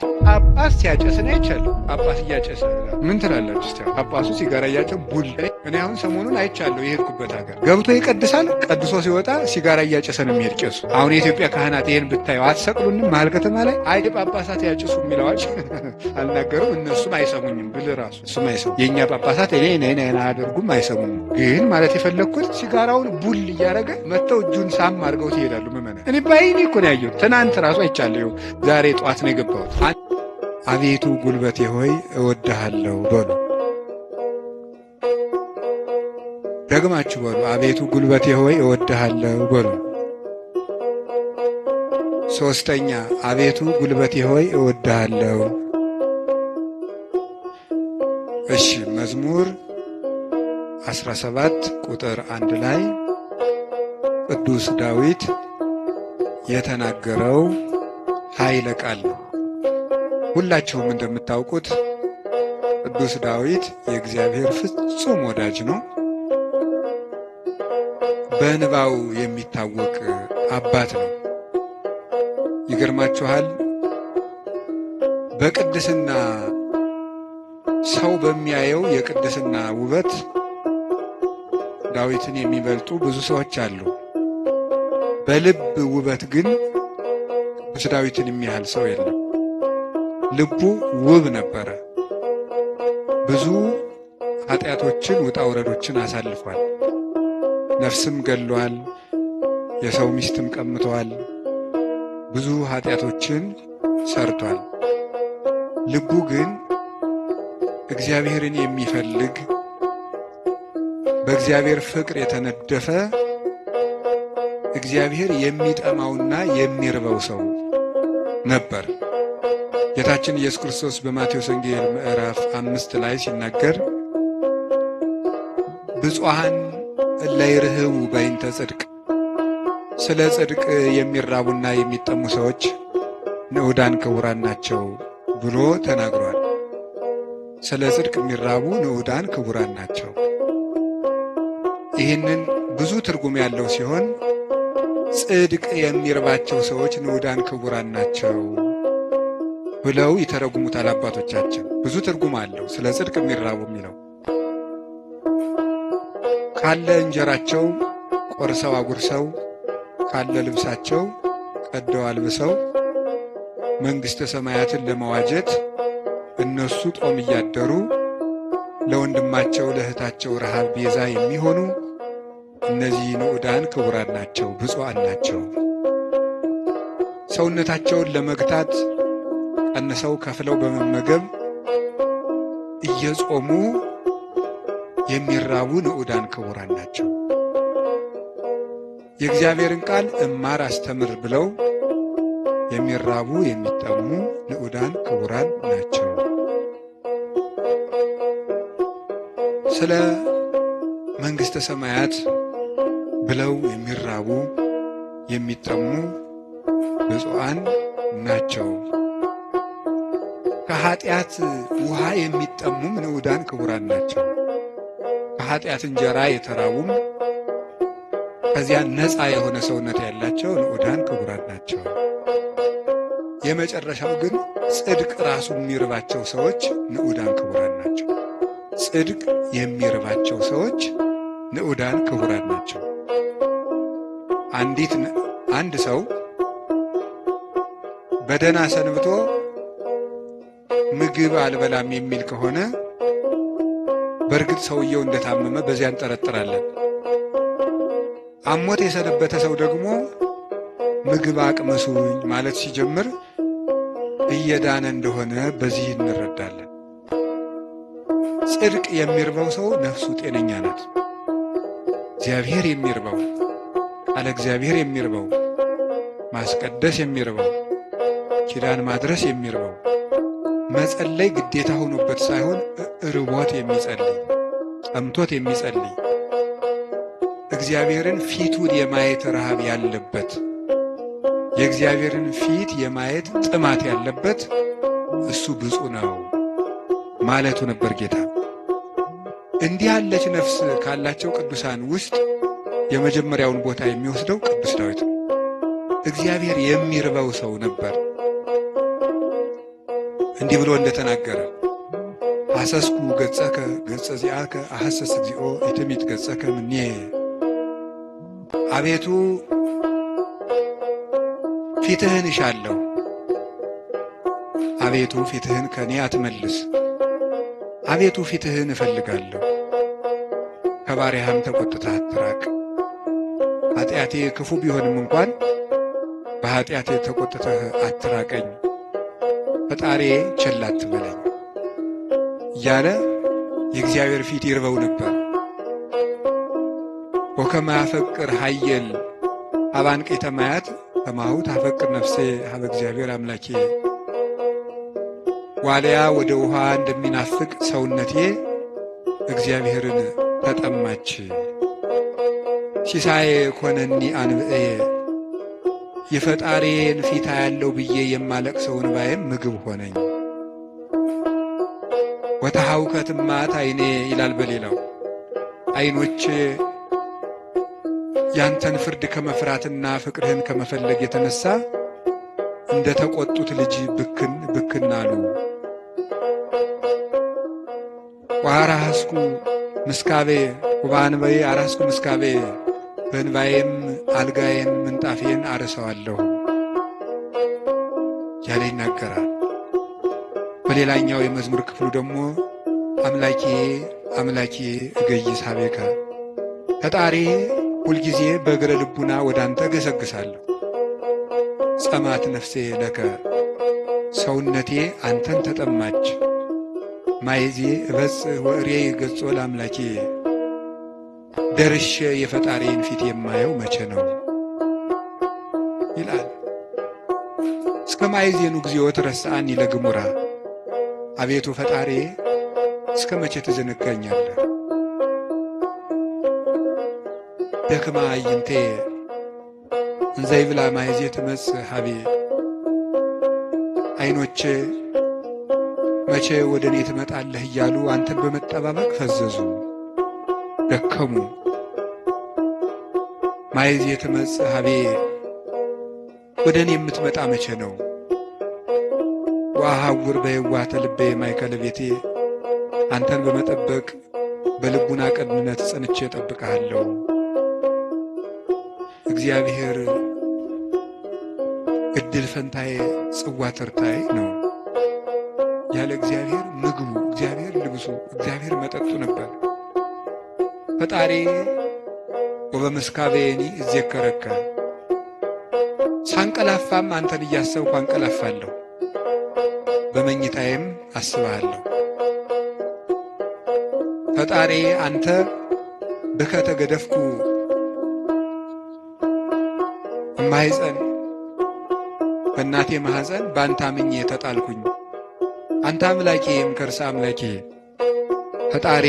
ጳጳስ ሲያጨስ ነው አይቻለሁ። ጳጳስ እያጨሰ ምን ትላላችሁ? እስቲ ጳጳሱ ሲጋራ እያጨሰ ቡል። እኔ አሁን ሰሞኑን አይቻለሁ የሄድኩበት ሀገር ገብቶ ይቀድሳል። ቀድሶ ሲወጣ ሲጋራ እያጨሰ ነው የሚሄድ ቄሱ። አሁን የኢትዮጵያ ካህናት ይሄን ብታዩ አትሰቅሉንም? መሀል ከተማ ላይ አይ ጳጳሳት ያጭሱ የሚለዋጭ አልናገሩም። እነሱም አይሰሙኝም ብል ራሱ እሱም አይሰሙ የእኛ ጳጳሳት እኔ አያደርጉም፣ አይሰሙኝም። ግን ማለት የፈለግኩት ሲጋራውን ቡል እያደረገ መጥተው እጁን ሳም አድርገው ይሄዳሉ። ምመና እኔ ባይኔ እኮ ነው ያየሁት። ትናንት ራሱ አይቻለሁ። ዛሬ ጠዋት ነው የገባሁት። አቤቱ ጉልበቴ ሆይ እወድሃለሁ በሉ። ደግማችሁ በሉ። አቤቱ ጉልበቴ ሆይ እወድሃለሁ በሉ። ሶስተኛ አቤቱ ጉልበቴ ሆይ እወድሃለሁ። እሺ መዝሙር 17 ቁጥር 1 ላይ ቅዱስ ዳዊት የተናገረው ኃይለ ቃል ነው። ሁላችሁም እንደምታውቁት ቅዱስ ዳዊት የእግዚአብሔር ፍጹም ወዳጅ ነው። በንባው የሚታወቅ አባት ነው። ይገርማችኋል፣ በቅድስና ሰው በሚያየው የቅድስና ውበት ዳዊትን የሚበልጡ ብዙ ሰዎች አሉ። በልብ ውበት ግን ቅዱስ ዳዊትን የሚያህል ሰው የለም። ልቡ ውብ ነበረ። ብዙ ኃጢአቶችን ውጣ ውረዶችን አሳልፏል። ነፍስም ገሏል። የሰው ሚስትም ቀምተዋል። ብዙ ኃጢአቶችን ሰርቷል። ልቡ ግን እግዚአብሔርን የሚፈልግ በእግዚአብሔር ፍቅር የተነደፈ እግዚአብሔር የሚጠማውና የሚርበው ሰው ነበር። ጌታችን ኢየሱስ ክርስቶስ በማቴዎስ ወንጌል ምዕራፍ 5 ላይ ሲናገር ብፁዓን እለ ይርህቡ በእንተ ጽድቅ፣ ስለ ጽድቅ የሚራቡና የሚጠሙ ሰዎች ንዑዳን ክቡራን ናቸው ብሎ ተናግሯል። ስለ ጽድቅ የሚራቡ ንዑዳን ክቡራን ናቸው። ይህንን ብዙ ትርጉም ያለው ሲሆን ጽድቅ የሚርባቸው ሰዎች ንዑዳን ክቡራን ናቸው ብለው ይተረጉሙታል አባቶቻችን። ብዙ ትርጉም አለው ስለ ጽድቅ የሚራቡ የሚለው። ካለ እንጀራቸው ቆርሰው አጉርሰው፣ ካለ ልብሳቸው ቀደው አልብሰው መንግሥተ ሰማያትን ለመዋጀት እነሱ ጦም እያደሩ ለወንድማቸው ለእህታቸው ረሃብ ቤዛ የሚሆኑ እነዚህ ንዑዳን ክቡራን ናቸው፣ ብፁዓን ናቸው። ሰውነታቸውን ለመግታት ቀንሰው ከፍለው በመመገብ እየጾሙ የሚራቡ ንዑዳን ክቡራን ናቸው። የእግዚአብሔርን ቃል እማር አስተምር ብለው የሚራቡ የሚጠሙ ንዑዳን ክቡራን ናቸው። ስለ መንግሥተ ሰማያት ብለው የሚራቡ የሚጠሙ ብፁዓን ናቸው። ከኃጢአት ውሃ የሚጠሙም ንዑዳን ክቡራን ናቸው። ከኃጢአት እንጀራ የተራቡም ከዚያ ነፃ የሆነ ሰውነት ያላቸው ንዑዳን ክቡራን ናቸው። የመጨረሻው ግን ጽድቅ ራሱ የሚርባቸው ሰዎች ንዑዳን ክቡራን ናቸው። ጽድቅ የሚርባቸው ሰዎች ንዑዳን ክቡራን ናቸው። አንድ ሰው በደህና ሰንብቶ ምግብ አልበላም የሚል ከሆነ በእርግጥ ሰውየው እንደታመመ በዚያ እንጠረጥራለን። አሞት የሰነበተ ሰው ደግሞ ምግብ አቅምሱኝ ማለት ሲጀምር እየዳነ እንደሆነ በዚህ እንረዳለን። ጽድቅ የሚርበው ሰው ነፍሱ ጤነኛ ናት። እግዚአብሔር የሚርበው፣ ቃለ እግዚአብሔር የሚርበው፣ ማስቀደስ የሚርበው፣ ኪዳን ማድረስ የሚርበው፣ መጸለይ ግዴታ ሆኖበት ሳይሆን ርቦት የሚጸልይ፣ ጠምቶት የሚጸልይ፣ እግዚአብሔርን ፊቱን የማየት ረሃብ ያለበት፣ የእግዚአብሔርን ፊት የማየት ጥማት ያለበት እሱ ብፁዕ ነው ማለቱ ነበር ጌታ። እንዲህ ያለች ነፍስ ካላቸው ቅዱሳን ውስጥ የመጀመሪያውን ቦታ የሚወስደው ቅዱስ ዳዊት ነው። እግዚአብሔር የሚርበው ሰው ነበር። እንዲህ ብሎ እንደተናገረ ሐሰስኩ ገጸከ ገጸ ዚአከ አሐሰስ እግዚኦ ኢትሚት ገጸከ ምኔ። አቤቱ ፊትህን እሻለሁ፣ አቤቱ ፊትህን ከኔ አትመልስ። አቤቱ ፊትህን እፈልጋለሁ፣ ከባሪያህም ተቆጥተህ አትራቅ። ኃጢአቴ ክፉ ቢሆንም እንኳን በኃጢአቴ ተቆጥተህ አትራቀኝ። ፈጣሪ ቸል አትበለኝ እያለ የእግዚአብሔር ፊት ይርበው ነበር። ወከመ ያፈቅር ኃየል ሀባንቄተ ማያት ከማሁ ታፈቅር ነፍሴ ሀበ እግዚአብሔር አምላኬ። ዋልያ ወደ ውሃ እንደሚናፍቅ ሰውነቴ እግዚአብሔርን ተጠማች። ሲሳዬ ኮነኒ አንብኤ የፈጣሪን ፊታ ያለው ብዬ የማለቅሰው እንባዬም ምግብ ሆነኝ። ወተሐውከትማት ዓይኔ ይላል በሌላው ዓይኖቼ ያንተን ፍርድ ከመፍራትና ፍቅርህን ከመፈለግ የተነሳ እንደ ተቆጡት ልጅ ብክን ብክን አሉ። ወአራስኩ ምስካቤ ወበአንባዬ አራስኩ ምስካቤ በእንባዬም አልጋዬን ምንጣፌን አርሰዋለሁ ያለ ይናገራል። በሌላኛው የመዝሙር ክፍሉ ደግሞ አምላኬ አምላኬ እገይስ ኀቤከ ፈጣሪ ሁልጊዜ በእግረ ልቡና ወደ አንተ ገሰግሳለሁ። ጸማት ነፍሴ ለከ ሰውነቴ አንተን ተጠማች። ማይዜ እበጽሕ ወእሬይ ገጾ ለአምላኬ ደርሼ የፈጣሪን ፊት የማየው መቼ ነው ይላል። እስከ ማይዜኑ እግዚኦ ትረሳኒ ለግሙራ አቤቱ ፈጣሪ እስከ መቼ ትዘነጋኛለህ? ደክማ አይንቴ እንዘይብላ ማይዜ ትመጽእ ኀቤ ዓይኖቼ መቼ ወደ እኔ ትመጣለህ እያሉ አንተን በመጠባበቅ ፈዘዙ፣ ደከሙ። ማይዜ ትመጽእ ኀቤ ወደ እኔ የምትመጣ መቼ ነው? ወአሐውር በየዋህተ ልቤ ማእከለ ቤቴ አንተን በመጠበቅ በልቡና ቅንነት ጸንቼ እጠብቅሃለሁ። እግዚአብሔር ዕድል ፈንታዬ ጽዋ ተርታዬ ነው። ያለ እግዚአብሔር ምግቡ፣ እግዚአብሔር ልብሱ፣ እግዚአብሔር መጠጡ ነበር። ፈጣሪ ወበምስካቤኒ እዜከረከ ሳንቀላፋም አንተን እያሰብኩ አንቀላፋለሁ፣ በመኝታዬም አስብሃለሁ። ፈጣሪ አንተ ብከ ተገደፍኩ እማሕፀን በእናቴ ማሕፀን በአንተ አምኜ ተጣልኩኝ። አንተ አምላኬ እምከርሰ አምላኬ ፈጣሪ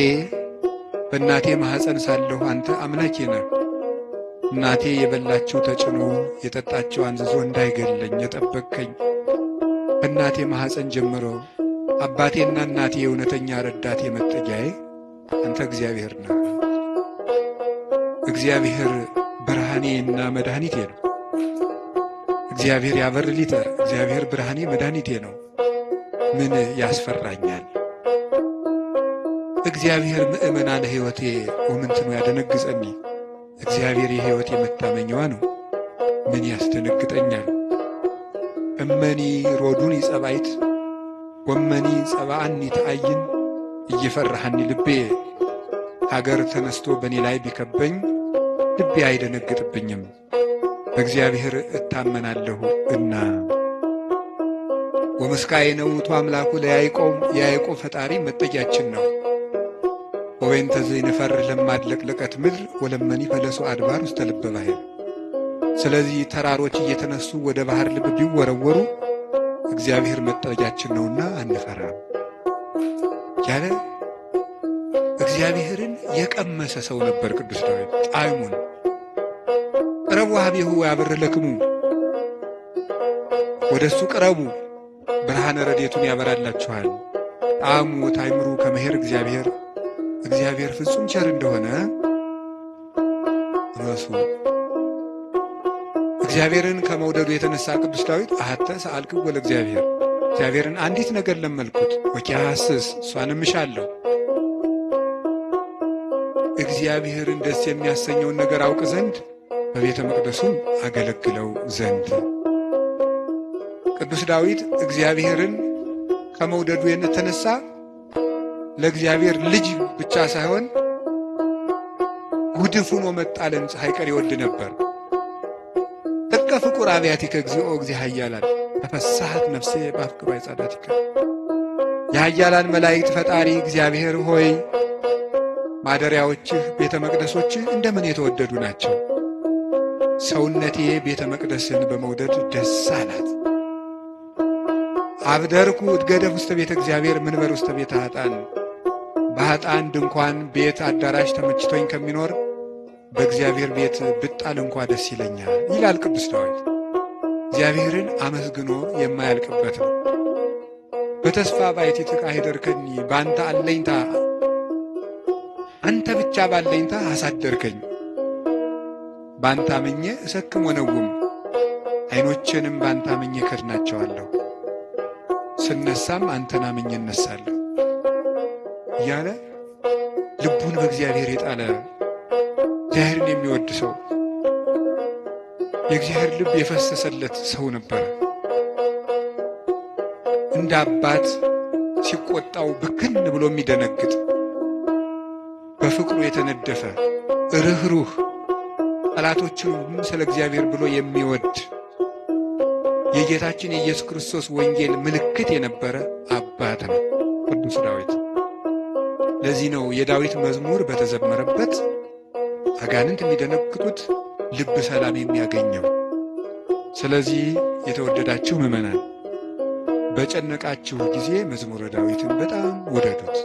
በእናቴ ማሕፀን ሳለሁ አንተ አምላኬ ነህ። እናቴ የበላችው ተጭኖ የጠጣችው አንዝዞ እንዳይገለኝ የጠበቅከኝ ከእናቴ ማሕፀን ጀምሮ አባቴና እናቴ የእውነተኛ ረዳቴ መጠጊያዬ አንተ እግዚአብሔር ነህ። እግዚአብሔር ብርሃኔና መድኃኒቴ ነው። እግዚአብሔር ያበርሊተ እግዚአብሔር ብርሃኔ መድኃኒቴ ነው። ምን ያስፈራኛል? እግዚአብሔር ምእመናነ ሕይወቴ ወምንትኑ ያደነግጸኒ። እግዚአብሔር የሕይወቴ መታመኛዋ ነው። ምን ያስደነግጠኛል? እመኒ ሮዱን ይጸባይት ወመኒ ጸባአኒ ተአይን እየፈራሃኒ ልቤ። ሀገር ተነስቶ በእኔ ላይ ቢከበኝ ልቤ አይደነግጥብኝም፣ በእግዚአብሔር እታመናለሁ እና። ወምስካዬ ውእቱ አምላኩ ለያዕቆብ የያዕቆብ ፈጣሪ መጠጊያችን ነው። ወበይንተ ዘይንፈርህ ለማድለቅለቀት ምድር ወለመኒ ፈለሱ አድባር ውስተ ልበ ባሕር። ስለዚህ ተራሮች እየተነሱ ወደ ባሕር ልብ ቢወረወሩ እግዚአብሔር መጠጊያችን ነውና አንፈራም ያለ እግዚአብሔርን የቀመሰ ሰው ነበር ቅዱስ ዳዊት። ጣዕሙን ቅረቡ ኀቤሁ ወያበርህለክሙ፣ ወደ እሱ ቅረቡ ብርሃነ ረድኤቱን ያበራላችኋል። ጣዕሙ ታይምሩ ከመሄር እግዚአብሔር እግዚአብሔር ፍጹም ቸር እንደሆነ እረሱ። እግዚአብሔርን ከመውደዱ የተነሳ ቅዱስ ዳዊት አሐተ ሰአልክዎ ለእግዚአብሔር እግዚአብሔርን አንዲት ነገር ለመልኩት ወኪያስስ እሷንም እሻለሁ። እግዚአብሔርን ደስ የሚያሰኘውን ነገር አውቅ ዘንድ በቤተ መቅደሱም አገለግለው ዘንድ። ቅዱስ ዳዊት እግዚአብሔርን ከመውደዱ የተነሳ ለእግዚአብሔር ልጅ ብቻ ሳይሆን ጉድፍ ሆኖ መጣልን ሳይቀር ይወድ ነበር። ጥቀ ፍቁር አብያቲከ እግዚኦ እግዚእ ኃያላን ተፈሳሐት ነፍሴ በአፍቅሮ ጻዳቲከ። የኃያላን መላእክት ፈጣሪ እግዚአብሔር ሆይ ማደሪያዎችህ ቤተ መቅደሶችህ እንደምን የተወደዱ ናቸው። ሰውነቴ ቤተ መቅደስን በመውደድ ደስ አላት። አብደርኩ እትገደፍ ውስተ ቤተ እግዚአብሔር ምንበር ውስተ ቤተ ኃጥአን። በኃጥአን ድንኳን ቤት አዳራሽ ተመችቶኝ ከሚኖር በእግዚአብሔር ቤት ብጣል እንኳ ደስ ይለኛል ይላል ቅዱስ ዳዊት። እግዚአብሔርን አመስግኖ የማያልቅበት ነው። በተስፋ ባሕቲትከ አኅደርከኒ፣ በአንተ አለኝታ አንተ ብቻ ባለኝታ አሳደርከኝ። በአንተ አምኜ እሰክም ወነውም፣ ዓይኖቼንም በአንተ አምኜ ከድናቸዋለሁ። ስነሳም አንተን አምኜ እነሳለሁ እያለ ልቡን በእግዚአብሔር የጣለ እግዚአብሔርን የሚወድ ሰው፣ የእግዚአብሔር ልብ የፈሰሰለት ሰው ነበረ። እንደ አባት ሲቆጣው ብክን ብሎ የሚደነግጥ፣ በፍቅሩ የተነደፈ ርኅሩህ፣ ጠላቶቹን ስለ እግዚአብሔር ብሎ የሚወድ የጌታችን የኢየሱስ ክርስቶስ ወንጌል ምልክት የነበረ አባት ነው ቅዱስ ዳዊት። ለዚህ ነው የዳዊት መዝሙር በተዘመረበት አጋንንት የሚደነግጡት፣ ልብ ሰላም የሚያገኘው። ስለዚህ የተወደዳችሁ ምዕመናን በጨነቃችሁ ጊዜ መዝሙረ ዳዊትን በጣም ውደዱት።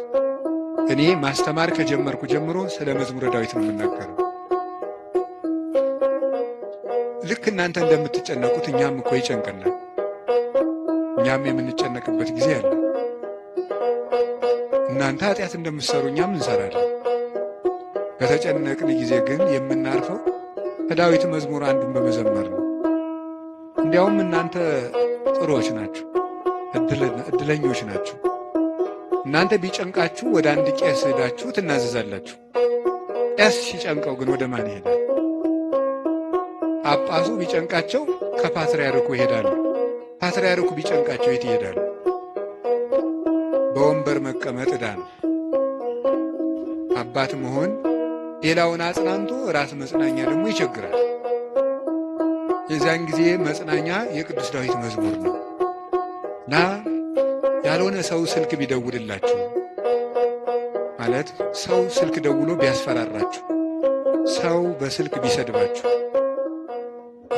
እኔ ማስተማር ከጀመርኩ ጀምሮ ስለ መዝሙረ ዳዊት ነው የምናገረው። ልክ እናንተ እንደምትጨነቁት እኛም እኮ ይጨንቀናል። እኛም የምንጨነቅበት ጊዜ አለ። እናንተ ኃጢአት እንደምትሰሩ እኛም እንሰራለን። በተጨነቅን ጊዜ ግን የምናርፈው ከዳዊት መዝሙር አንዱን በመዘመር ነው። እንዲያውም እናንተ ጥሩዎች ናችሁ፣ እድለኞች ናችሁ። እናንተ ቢጨንቃችሁ ወደ አንድ ቄስ ሄዳችሁ ትናዘዛላችሁ። ቄስ ሲጨንቀው ግን ወደ ማን ይሄዳል? ጳጳሱ ቢጨንቃቸው ከፓትርያርኩ ይሄዳሉ። ፓትርያርኩ ቢጨንቃቸው የት ይሄዳሉ? በወንበር መቀመጥ ዕዳ ነው። አባት መሆን ሌላውን አጽናንቶ ራስ መጽናኛ ደግሞ ይቸግራል። የዚያን ጊዜ መጽናኛ የቅዱስ ዳዊት መዝሙር ነው እና ያልሆነ ሰው ስልክ ቢደውልላችሁ ማለት ሰው ስልክ ደውሎ ቢያስፈራራችሁ፣ ሰው በስልክ ቢሰድባችሁ፣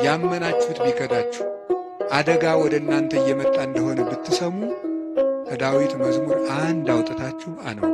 ያመናችሁት ቢከዳችሁ፣ አደጋ ወደ እናንተ እየመጣ እንደሆነ ብትሰሙ ከዳዊት መዝሙር አንድ አውጥታችሁ አነው